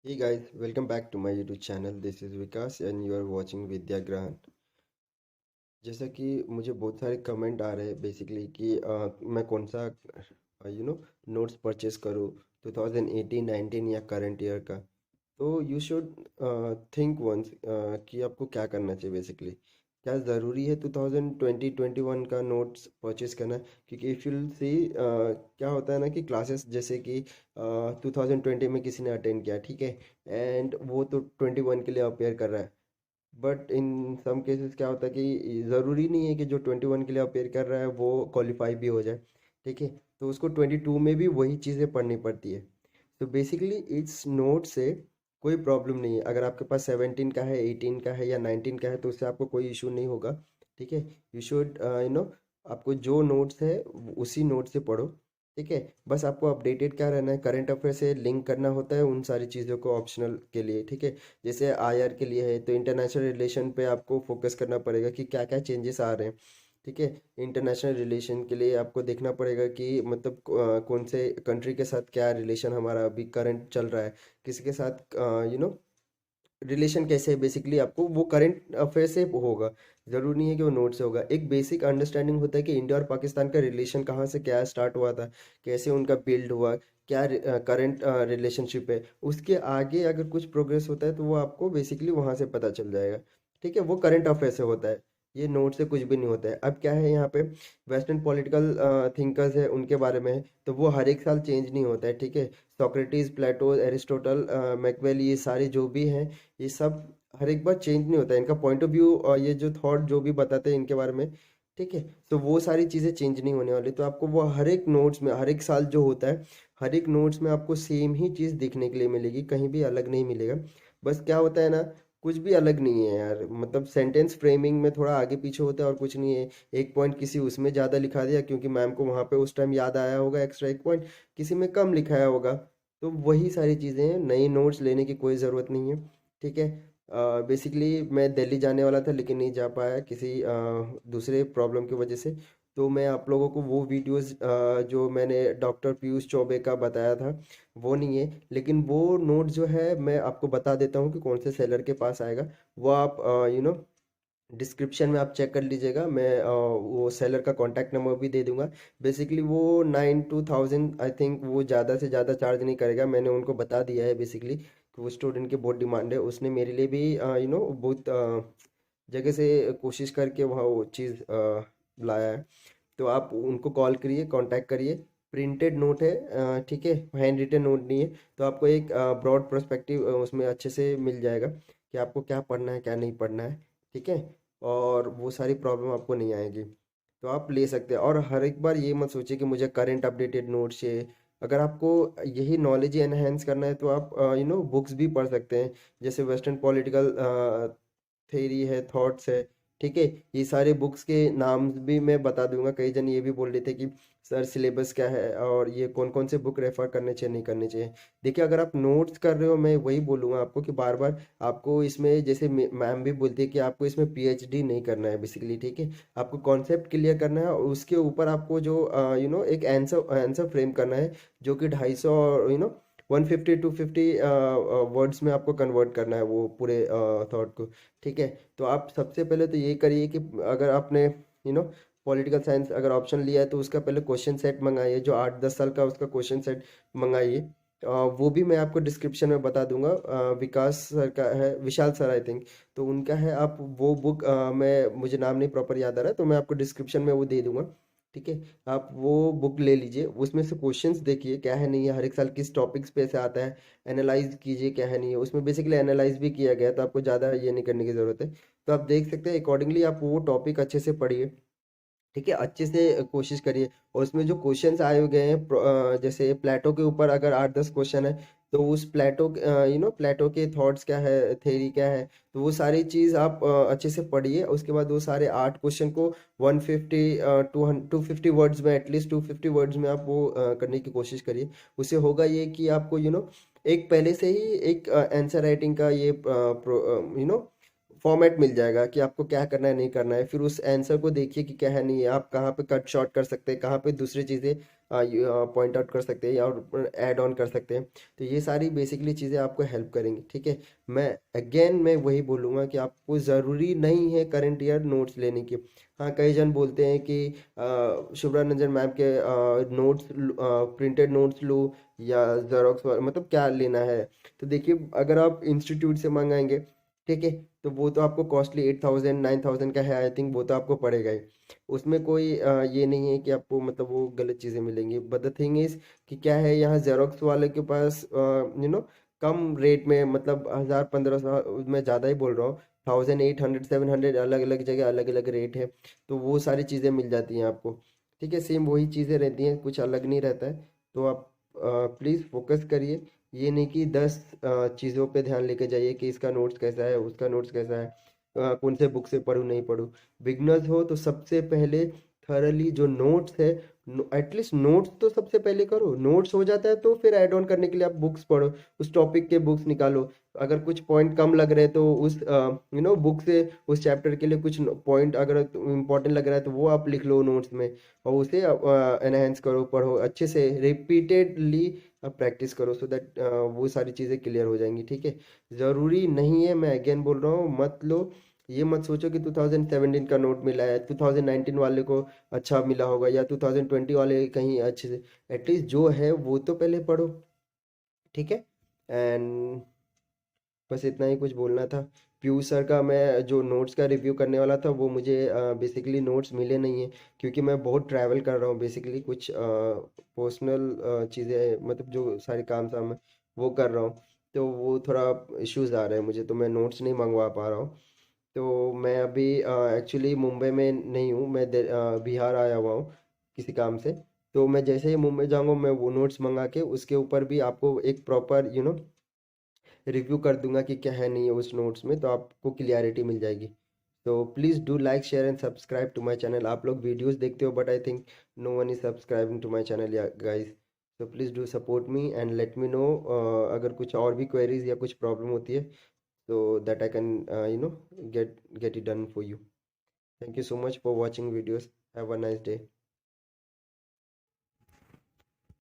Hey guys, welcome back to my YouTube channel. This is Vikas and you are watching Vidya Grahan. जैसा कि मुझे बहुत सारे comment आ रहे हैं बेसिकली कि मैं कौन सा यू नो नोट्स परचेस करूँ 2018 19 या करंट ईयर का। तो यू शुड थिंक वंस कि आपको क्या करना चाहिए बेसिकली। क्या ज़रूरी है 2020 21 का नोट्स परचेस करना? क्योंकि इफ़ यू सी क्या होता है ना कि क्लासेस जैसे कि 2020 में किसी ने अटेंड किया, ठीक है, एंड वो तो 21 के लिए अपेयर कर रहा है। बट इन सम केसेस क्या होता है कि ज़रूरी नहीं है कि जो 21 के लिए अपेयर कर रहा है वो क्वालिफाई भी हो जाए, ठीक है। तो उसको 22 में भी वही चीज़ें पढ़नी पड़ती है। तो बेसिकली इस नोट से कोई प्रॉब्लम नहीं है। अगर आपके पास 17 का है, 18 का है या 19 का है तो उससे आपको कोई इशू नहीं होगा, ठीक है। यू शुड आपको जो नोट्स है उसी नोट से पढ़ो, ठीक है। बस आपको अपडेटेड क्या रहना है, करंट अफेयर से लिंक करना होता है उन सारी चीज़ों को ऑप्शनल के लिए, ठीक है। जैसे आईआर के लिए है तो इंटरनेशनल रिलेशन पे आपको फोकस करना पड़ेगा कि क्या क्या चेंजेस आ रहे हैं, ठीक है। इंटरनेशनल रिलेशन के लिए आपको देखना पड़ेगा कि मतलब कौन से कंट्री के साथ क्या रिलेशन हमारा अभी करंट चल रहा है, किसी के साथ रिलेशन कैसे है। बेसिकली आपको वो करंट अफेयर से होगा, ज़रूरी नहीं है कि वो नोट से होगा। एक बेसिक अंडरस्टैंडिंग होता है कि इंडिया और पाकिस्तान का रिलेशन कहाँ से क्या स्टार्ट हुआ था, कैसे उनका बिल्ड हुआ, क्या करंट रिलेशनशिप है। उसके आगे अगर कुछ प्रोग्रेस होता है तो वो आपको बेसिकली वहाँ से पता चल जाएगा, ठीक है। वो करंट अफेयर से होता है, ये नोट से कुछ भी नहीं होता है। अब क्या है यहाँ पे, वेस्टर्न पॉलिटिकल थिंकर्स है उनके बारे में है, तो वो हर एक साल चेंज नहीं होता है, ठीक है। सोक्रेटिस, प्लेटो, एरिस्टोटल, मैकवेल, ये सारे जो भी हैं, ये सब हर एक बार चेंज नहीं होता है इनका पॉइंट ऑफ व्यू, और ये जो थॉट जो भी बताते हैं इनके बारे में, ठीक है। तो वो सारी चीज़ें चेंज नहीं होने वाली। तो आपको वो हर एक नोट्स में हर एक साल जो होता है, हर एक नोट्स में आपको सेम ही चीज़ देखने के लिए मिलेगी, कहीं भी अलग नहीं मिलेगा। बस क्या होता है ना, कुछ भी अलग नहीं है यार, मतलब सेंटेंस फ्रेमिंग में थोड़ा आगे पीछे होता है और कुछ नहीं है। एक पॉइंट किसी उसमें ज़्यादा लिखा दिया क्योंकि मैम को वहाँ पे उस टाइम याद आया होगा, एक्स्ट्रा एक पॉइंट किसी में कम लिखाया होगा। तो वही सारी चीज़ें हैं, नई नोट्स लेने की कोई ज़रूरत नहीं है, ठीक है। बेसिकली मैं दिल्ली जाने वाला था लेकिन नहीं जा पाया किसी दूसरे प्रॉब्लम की वजह से। तो मैं आप लोगों को वो वीडियोस जो मैंने डॉक्टर पीयूष चौबे का बताया था वो नहीं है, लेकिन वो नोट जो है मैं आपको बता देता हूँ कि कौन से सेलर के पास आएगा। वो आप डिस्क्रिप्शन में आप चेक कर लीजिएगा, मैं वो सेलर का कॉन्टैक्ट नंबर भी दे दूंगा। बेसिकली वो 9 to 1000 आई थिंक, वो ज़्यादा से ज़्यादा चार्ज नहीं करेगा। मैंने उनको बता दिया है बेसिकली कि वो स्टूडेंट की बहुत डिमांड है। उसने मेरे लिए भी बहुत जगह से कोशिश करके वहाँ वो चीज़ लाया है। तो आप उनको कॉल करिए, कांटेक्ट करिए। प्रिंटेड नोट है, ठीक है, हैंड रिटन नोट नहीं है। तो आपको एक ब्रॉड पर्सपेक्टिव उसमें अच्छे से मिल जाएगा कि आपको क्या पढ़ना है क्या नहीं पढ़ना है, ठीक है। और वो सारी प्रॉब्लम आपको नहीं आएगी। तो आप ले सकते हैं। और हर एक बार ये मत सोचिए कि मुझे करंट अपडेटेड नोट चाहिए। अगर आपको यही नॉलेज एनहेंस करना है तो आप बुक्स भी पढ़ सकते हैं। जैसे वेस्टर्न पॉलिटिकल थेरी है, थॉट्स है, ठीक है। ये सारे बुक्स के नाम भी मैं बता दूंगा। कई जन ये भी बोल रहे थे कि सर सिलेबस क्या है और ये कौन कौन से बुक रेफर करने चाहिए नहीं करने चाहिए। देखिए, अगर आप नोट्स कर रहे हो, मैं वही बोलूँगा आपको कि बार बार आपको इसमें, जैसे मैम भी बोलती है कि आपको इसमें पीएचडी नहीं करना है बेसिकली, ठीक है। आपको कॉन्सेप्ट क्लियर करना है और उसके ऊपर आपको जो एक आंसर आंसर फ्रेम करना है, जो कि 250 और 150 to 50 वर्ड्स में आपको कन्वर्ट करना है वो पूरे थॉट को, ठीक है। तो आप सबसे पहले तो ये करिए कि अगर आपने पॉलिटिकल साइंस अगर ऑप्शन लिया है तो उसका पहले क्वेश्चन सेट मंगाइए, जो 8 10 साल का उसका क्वेश्चन सेट मंगाइए। वो भी मैं आपको डिस्क्रिप्शन में बता दूंगा। विकास सर का है, विशाल सर आई थिंक, तो उनका है। आप वो बुक, मैं मुझे नाम नहीं प्रॉपर याद आ रहा है, तो मैं आपको डिस्क्रिप्शन में वो दे दूंगा, ठीक है। आप वो बुक ले लीजिए, उसमें से क्वेश्चंस देखिए क्या है नहीं है, हर एक साल किस टॉपिक्स पे से आता है, एनालाइज कीजिए क्या है नहीं है। उसमें बेसिकली एनालाइज भी किया गया है, तो आपको ज़्यादा ये नहीं करने की ज़रूरत है। तो आप देख सकते हैं अकॉर्डिंगली आप वो टॉपिक अच्छे से पढ़िए, ठीक है, अच्छे से कोशिश करिए। और उसमें जो क्वेश्चंस आए हुए गए हैं, जैसे प्लेटो के ऊपर अगर 8 10 क्वेश्चन है, तो उस प्लेटो प्लेटो के थॉट्स क्या है, थेरी क्या है, तो वो सारी चीज़ आप अच्छे से पढ़िए। उसके बाद वो सारे 8 क्वेश्चन को 150 250 वर्ड्स में, एटलीस्ट 250 वर्ड्स में आप वो करने की कोशिश करिए। उससे होगा ये कि आपको एक पहले से ही एक आंसर राइटिंग का ये फॉर्मेट मिल जाएगा कि आपको क्या करना है नहीं करना है। फिर उस आंसर को देखिए कि क्या है नहीं है, आप कहाँ पे कट शॉर्ट कर सकते हैं, कहाँ पे दूसरी चीज़ें पॉइंट आउट कर सकते हैं या और ऐड ऑन कर सकते हैं। तो ये सारी बेसिकली चीज़ें आपको हेल्प करेंगी, ठीक है। मैं वही बोलूँगा कि आपको ज़रूरी नहीं है करंट ईयर नोट्स लेने की। हाँ, कई जन बोलते हैं कि शुभ्रा रंजन मैम के नोट्स, प्रिंटेड नोट्स लो या जेरोक्स, मतलब क्या लेना है। तो देखिए, अगर आप इंस्टीट्यूट से मंगाएंगे, ठीक है, तो वो तो आपको कॉस्टली 8,000 9,000 का है, आई थिंक वो तो आपको पड़ेगा ही। उसमें कोई ये नहीं है कि आपको मतलब वो गलत चीज़ें मिलेंगी। बट द थिंग इज कि क्या है, यहाँ जेरोक्स वाले के पास कम रेट में, मतलब 1,000 1500, मैं ज़्यादा ही बोल रहा हूँ, 1,800 700, अलग अलग जगह अलग अलग रेट है। तो वो सारी चीज़ें मिल जाती हैं आपको, ठीक है। सेम वही चीज़ें रहती हैं, कुछ अलग नहीं रहता है। तो आप प्लीज़ फोकस करिए। ये नहीं कि 10 चीज़ों पे ध्यान लेके जाइए कि इसका नोट्स कैसा है, उसका नोट्स कैसा है, कौन से बुक से पढूँ नहीं पढूँ। बिगनर्स हो तो सबसे पहले थरली जो नोट्स है, एटलीस्ट नोट्स तो सबसे पहले करो। नोट्स हो जाता है तो फिर ऐड ऑन करने के लिए आप बुक्स पढ़ो, उस टॉपिक के बुक्स निकालो। अगर कुछ पॉइंट कम लग रहे हैं तो उस बुक से उस चैप्टर के लिए कुछ पॉइंट अगर इम्पोर्टेंट लग रहा है तो वो आप लिख लो नोट्स में, और उसे एनहेंस करो, पढ़ो अच्छे से, रिपीटेडली आप प्रैक्टिस करो, सो दैट वो सारी चीज़ें क्लियर हो जाएंगी, ठीक है। ज़रूरी नहीं है, मैं अगेन बोल रहा हूँ, मत लो। ये मत सोचो कि 2017 का नोट मिला है, 2019 वाले को अच्छा मिला होगा, या 2020 वाले कहीं अच्छे से। एटलीस्ट जो है वो तो पहले पढ़ो, ठीक है। एंड बस इतना ही कुछ बोलना था। पीयूष सर का मैं जो नोट्स का रिव्यू करने वाला था, वो मुझे बेसिकली नोट्स मिले नहीं है, क्योंकि मैं बहुत ट्रैवल कर रहा हूँ, बेसिकली कुछ पर्सनल चीज़ें, मतलब जो सारे काम साम है वो कर रहा हूँ। तो वो थोड़ा इश्यूज आ रहे हैं मुझे, तो मैं नोट्स नहीं मंगवा पा रहा हूँ। तो मैं अभी एक्चुअली मुंबई में नहीं हूँ, मैं बिहार आया हुआ हूँ किसी काम से। तो मैं जैसे ही मुंबई जाऊँगा, मैं वो नोट्स मंगा के उसके ऊपर भी आपको एक प्रॉपर रिव्यू कर दूंगा कि क्या है नहीं है उस नोट्स में, तो आपको क्लियरिटी मिल जाएगी। तो please do like share and subscribe to my channel. आप लोग वीडियोस देखते हो, but I think no one is subscribing to my channel या गाइस। तो please do support me and let me know अगर कुछ और भी क्वेरीज या कुछ प्रॉब्लम होती है, तो that I can get it done for you. Thank you so much for watching videos. Have a nice day.